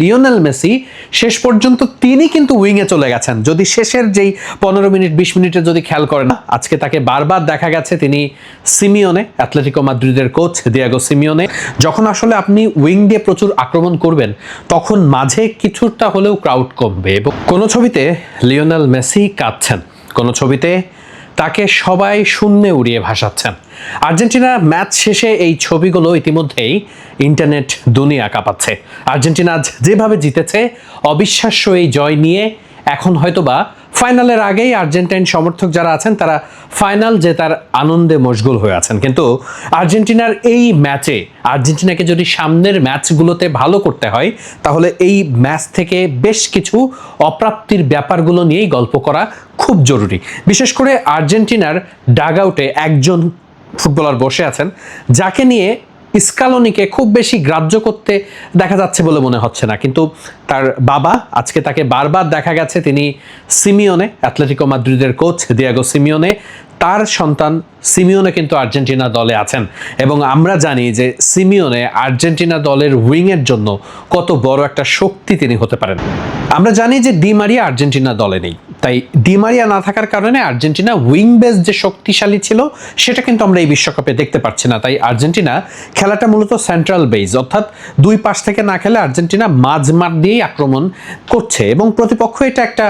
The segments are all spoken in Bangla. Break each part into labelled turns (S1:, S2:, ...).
S1: লিওনেল মেসি শেষ পর্যন্ত তিনি কিন্তু উইংয়ে চলে গেছেন। যদি শেষের যেই 15 মিনিট 20 মিনিটে যদি খেয়াল করেন, আজকে তাকে বারবার দেখা গেছে তিনি সিমিওনে, অ্যাটলেটিকো মাদ্রিদের কোচ দিয়েগো সিমিওনে, যখন আসলে আপনি উইং দিয়ে প্রচুর আক্রমণ করবেন তখন মাঝে কিছুটা হলেও ক্রাউড কমবে। এবং কোনো ছবিতে লিওনেল মেসি কাঁদছেন, কোনো ছবিতে তাকে সবাই শূন্যে উড়িয়ে ভাসাচ্ছেন। আর্জেন্টিনা ম্যাচ শেষে এই ছবিগুলো ইতিমধ্যেই ইন্টারনেট দুনিয়া কাঁপাচ্ছে। আর্জেন্টিনা যেভাবে জিতেছে, অবিশ্বাস্য এই জয় নিয়ে এখন হয়তোবা ফাইনালের আগেই আর্জেন্টাইন সমর্থক যারা আছেন তারা ফাইনাল জেতার আনন্দে মশগুল হয়ে আছেন। কিন্তু আর্জেন্টিনার এই ম্যাচে আর্জেন্টিনাকে যদি সামনের ম্যাচগুলোতে ভালো করতে হয় তাহলে এই ম্যাচ থেকে বেশ কিছু অপ্রাপ্তির ব্যাপারগুলো নিয়েই গল্প করা খুব জরুরি। বিশেষ করে আর্জেন্টিনার ডাগ আউটে একজন ফুটবলার বসে আছেন যাকে নিয়ে স্কালোনিকে খুব বেশি গ্রাহ্য করতে দেখা যাচ্ছে বলে মনে হচ্ছে না, কিন্তু তার বাবা, আজকে তাকে বারবার দেখা গেছে তিনি সিমিওনে, অ্যাটলেটিকো মাদ্রিদের কোচ দিয়েগো সিমিওনে, তার সন্তান সিমিওনে কিন্তু আর্জেন্টিনা দলে আছেন। এবং আমরা জানি যে সিমিওনে আর্জেন্টিনা দলের উইংয়ের জন্য কত বড় একটা শক্তি তিনি হতে পারেন। আমরা জানি যে ডি মারিয়া আর্জেন্টিনা দলে নেই, তাই ডি মারিয়া না থাকার কারণে আর্জেন্টিনা উইং বেস যে শক্তিশালী ছিল সেটা কিন্তু আমরা এই বিশ্বকাপে দেখতে পাচ্ছি না। তাই আর্জেন্টিনা খেলাটা মূলত সেন্ট্রাল বেস, অর্থাৎ দুই পাশ থেকে না খেলে আর্জেন্টিনা মাঝমাঠ দিয়েই আক্রমণ করছে এবং প্রতিপক্ষ এটা একটা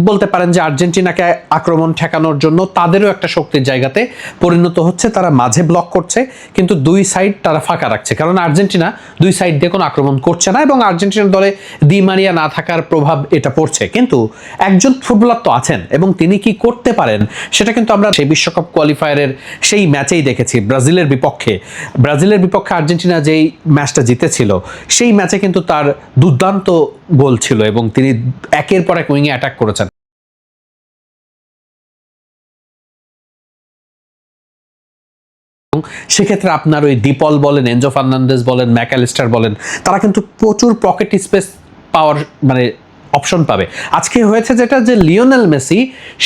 S1: বলতে পারেন যে আর্জেন্টিনাকে আক্রমণ ঠেকানোর জন্য তাদেরও একটা শক্তির জায়গাতে পরিণত হচ্ছে। তারা মাঝে ব্লক করছে কিন্তু দুই সাইড তারা ফাঁকা রাখছে, কারণ আর্জেন্টিনা দুই সাইড দিয়ে কোনো আক্রমণ করছে না এবং আর্জেন্টিনার দলে ডি মারিয়া না থাকার প্রভাব এটা পড়ছে। কিন্তু একজন ফুটবলার তো আছেন এবং তিনি কি করতে পারেন সেটা কিন্তু আমরা সেই বিশ্বকাপ কোয়ালিফায়ারের সেই ম্যাচেই দেখেছি ব্রাজিলের বিপক্ষে আর্জেন্টিনা যেই ম্যাচটা জিতেছিল সেই ম্যাচে কিন্তু তার দুর্দান্ত গোল ছিল এবং তিনি একের পর এক উইংয়ে অ্যাটাক করেছেন। সেক্ষেত্রে আপনার ওই ডিপল বলেন, এনজো ফার্নান্দেজ বলেন, ম্যাকঅ্যালিস্টার বলেন, তারা কিন্তু প্রচুর পকেট স্পেস পাওয়ার অপশন পাবে। আজকে হয়েছে যেটা, যে লিওনেল মেসি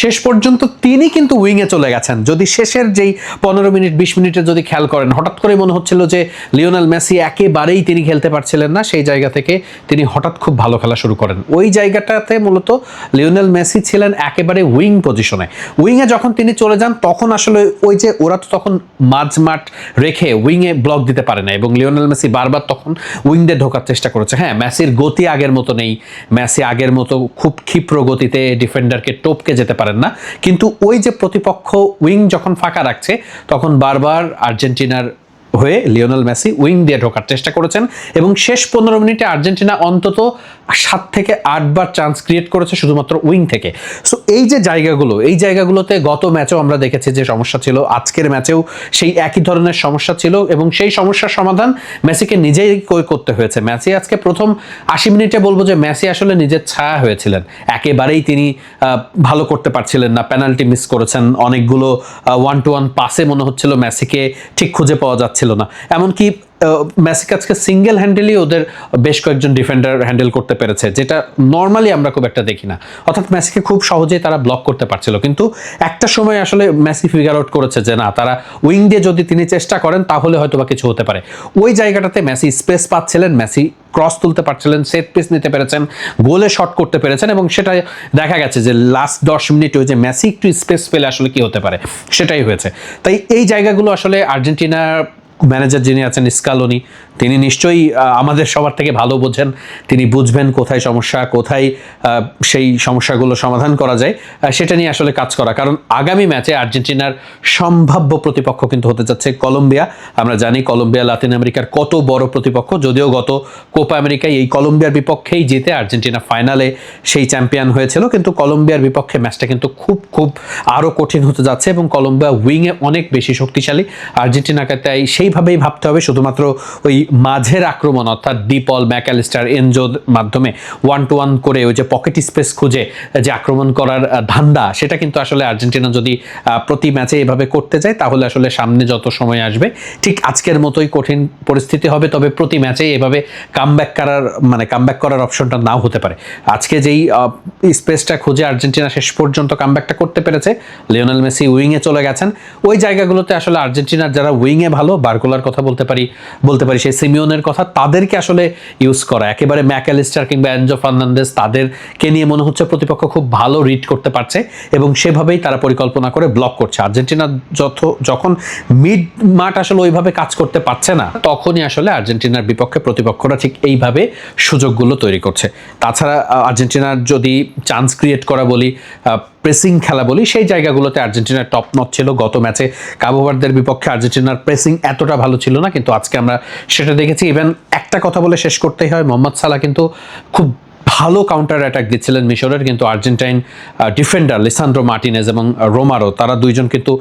S1: শেষ পর্যন্ত তিনি কিন্তু উইংয়ে চলে গেছেন। যদি শেষের যেই 15 মিনিট 20 মিনিটে যদি খেয়াল করেন, হঠাৎ করে মনে হচ্ছিল যে লিওনেল মেসি একেবারেই তিনি খেলতে পারছিলেন না, সেই জায়গা থেকে তিনি হঠাৎ খুব ভালো খেলা শুরু করেন। ওই জায়গাটাতে মূলত লিওনেল মেসি ছিলেন একেবারে উইং পজিশনে। উইংয়ে যখন তিনি চলে যান তখন আসলে ওই যে ওরা তো তখন মাঝমাঠ রেখে উইংয়ে ব্লক দিতে পারে না এবং লিওনেল মেসি বারবার তখন উইং দিয়ে ঢোকার চেষ্টা করেছে। হ্যাঁ, মেসির গতি আগের মতো নেই, মেসি আগের মতো খুব ক্ষিপ্র গতিতে ডিফেন্ডারকে টপকে যেতে পারেন না, কিন্তু ওই যে প্রতিপক্ষ উইং যখন ফাঁকা রাখছে তখন বারবার আর্জেন্টিনার হয়ে লিওনেল মেসি উইং দিয়ে ঢোকার চেষ্টা করেছেন এবং শেষ 15 মিনিটে আর্জেন্টিনা অন্তত 7 থেকে 8 বার চান্স ক্রিয়েট করেছে শুধুমাত্র উইং থেকে। সো এই যে জায়গাগুলোতে গত ম্যাচেও আমরা দেখেছি যে সমস্যা ছিল, আজকের ম্যাচেও সেই একই ধরনের সমস্যা ছিল এবং সেই সমস্যার সমাধান মেসিকে নিজেই করতে হয়েছে। মেসি আজকে প্রথম 80 মিনিটে বলবো যে মেসি আসলে নিজের ছায়া হয়েছিলেন, একেবারেই তিনি ভালো করতে পারছিলেন না, পেনাল্টি মিস করেছেন, অনেকগুলো 1-to-1 পাসে মনে হচ্ছিল মেসিকে ঠিক খুঁজে পাওয়া যাচ্ছিল না। এমনকি মেসিকে আজকে সিঙ্গেল হ্যান্ডেলই ওদের বেশ কয়েকজন ডিফেন্ডার হ্যান্ডেল করতে পেরেছে, যেটা নর্মালি আমরা খুব একটা দেখি না। অর্থাৎ মেসিকে খুব সহজেই তারা ব্লক করতে পারছিল, কিন্তু একটা সময় আসলে মেসি ফিগার আউট করেছে যে না, তারা উইং দিয়ে যদি তিনি চেষ্টা করেন তাহলে হয়তো বা কিছু হতে পারে। ওই জায়গাটাতে মেসি স্পেস পাচ্ছিলেন, মেসি ক্রস তুলতে পারছিলেন, সেট পিস নিতে পেরেছেন, গোলে শট করতে পেরেছেন এবং সেটা দেখা গেছে যে লাস্ট 10 মিনিট ওই যে মেসি একটু স্পেস পেলে আসলে কি হতে পারে সেটাই হয়েছে। তাই এই জায়গাগুলো আসলে আর্জেন্টিনা ম্যানেজার যিনি আছেন স্কালোনি, তিনি নিশ্চয়ই আমাদের সবার থেকে ভালো বোঝেন, তিনি বুঝবেন কোথায় সমস্যা, কোথায় সেই সমস্যাগুলো সমাধান করা যায়, সেটা নিয়ে আসলে কাজ করা। কারণ আগামী ম্যাচে আর্জেন্টিনার সম্ভাব্য প্রতিপক্ষ কিন্তু হতে যাচ্ছে কলম্বিয়া। আমরা জানি কলম্বিয়া লাতিন আমেরিকার কত বড় প্রতিপক্ষ, যদিও গত কোপা আমেরিকায় এই কলম্বিয়ার বিপক্ষেই জিতে আর্জেন্টিনা ফাইনালে সেই চ্যাম্পিয়ন হয়েছিল, কিন্তু কলম্বিয়ার বিপক্ষে ম্যাচটা কিন্তু খুব আরও কঠিন হতে যাচ্ছে এবং কলম্বিয়া উইংয়ে অনেক বেশি শক্তিশালী। আর্জেন্টিনাকে তাই সেইভাবেই ভাবতে হবে, শুধুমাত্র ওই মাঝের আক্রমণ অর্থাৎ ডিপল, ম্যাকঅ্যালিস্টার, এনজোর মাধ্যমে 1-to-1 করে ওই যে পকেট স্পেস খুঁজে যে আক্রমণ করার ধান্দা, সেটা কিন্তু আসলে আর্জেন্টিনা যদি প্রতি ম্যাচে এভাবে করতে যায় তাহলে আসলে সামনে যত সময় আসবে ঠিক আজকের মতোই কঠিন পরিস্থিতি হবে। তবে প্রতি ম্যাচেই এভাবে কামব্যাক করার অপশনটা নাও হতে পারে। আজকে যেই স্পেসটা খুঁজে আর্জেন্টিনা শেষ পর্যন্ত কামব্যাকটা করতে পেরেছে, লিওনেল মেসি উইংয়ে চলে গেছেন, ওই জায়গাগুলোতে আসলে আর্জেন্টিনার যারা উইংয়ে ভালো, বার্কোলার কথা বলতে পারি, সেই সিমিওনের কথা, তাদেরকে আসলে ইউজ করা, একেবারে ম্যাকঅ্যালিস্টার কিংবা এনজো ফার্নান্দেজ তাদেরকে নিয়ে মনে হচ্ছে প্রতিপক্ষ খুব ভালো রিড করতে পারছে এবং সেভাবেই তারা পরিকল্পনা করে ব্লক করছে। আর্জেন্টিনা যখন মিড মাঠ আসলে ওইভাবে কাজ করতে পারছে না, তখনই আসলে আর্জেন্টিনার বিপক্ষে প্রতিপক্ষরা ঠিক এইভাবে সুযোগগুলো তৈরি করছে। তাছাড়া আর্জেন্টিনার যদি চান্স ক্রিয়েট করা বলি, প্রেসিং খেলা বলি, সেই জায়গাগুলোতে আর্জেন্টিনার টপ নচ ছিল। গত ম্যাচে কাবো ভার্দের বিপক্ষে আর্জেন্টিনার প্রেসিং এতটা ভালো ছিল না, কিন্তু আজকে আমরা সেটা দেখেছি। ইভেন একটা কথা বলে শেষ করতেই হয়, মোহাম্মদ সালাহ কিন্তু খুব ভালো কাউন্টার অ্যাটাক দিচ্ছিলেন মিশরের, কিন্তু আর্জেন্টাইন ডিফেন্ডার লিসান্ড্রো মার্টিনেজ এবং রোমারো, তারা দুইজন কিন্তু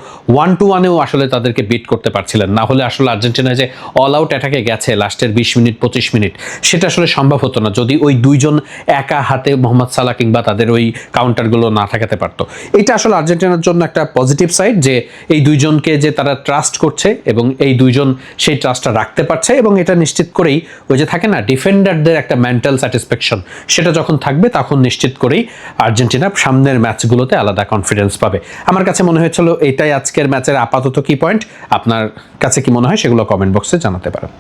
S1: 1-to-1-এও আসলে তাদেরকে বিট করতে পারছিলেন না। হলে আসলে আর্জেন্টিনা যে অল আউট অ্যাটাকে গেছে লাস্টের 20 মিনিট 25 মিনিট, সেটা আসলে সম্ভব হতো না যদি ওই দুইজন একা হাতে মোহাম্মদ সালাহ কিংবা তাদের ওই কাউন্টারগুলো না ঠেকাতে পারতো। এটা আসলে আর্জেন্টিনার জন্য একটা পজিটিভ সাইড, যে এই দুইজনকে যে তারা ট্রাস্ট করছে এবং এই দুইজন সেই ট্রাস্টটা রাখতে পারছে, এবং এটা নিশ্চিত করেই ওই যে থাকে না ডিফেন্ডারদের একটা মেন্টাল স্যাটিসফ্যাকশন, সেটা যখন থাকবে তখন নিশ্চিত করেই আর্জেন্টিনা সামনের ম্যাচগুলোতে আলাদা কনফিডেন্স পাবে। আমার কাছে মনে হয়েছিল এটাই আজকের ম্যাচের আপাতত কি পয়েন্ট। আপনার কাছে কি মনে হয় সেগুলো কমেন্ট বক্সে জানাতে পারেন।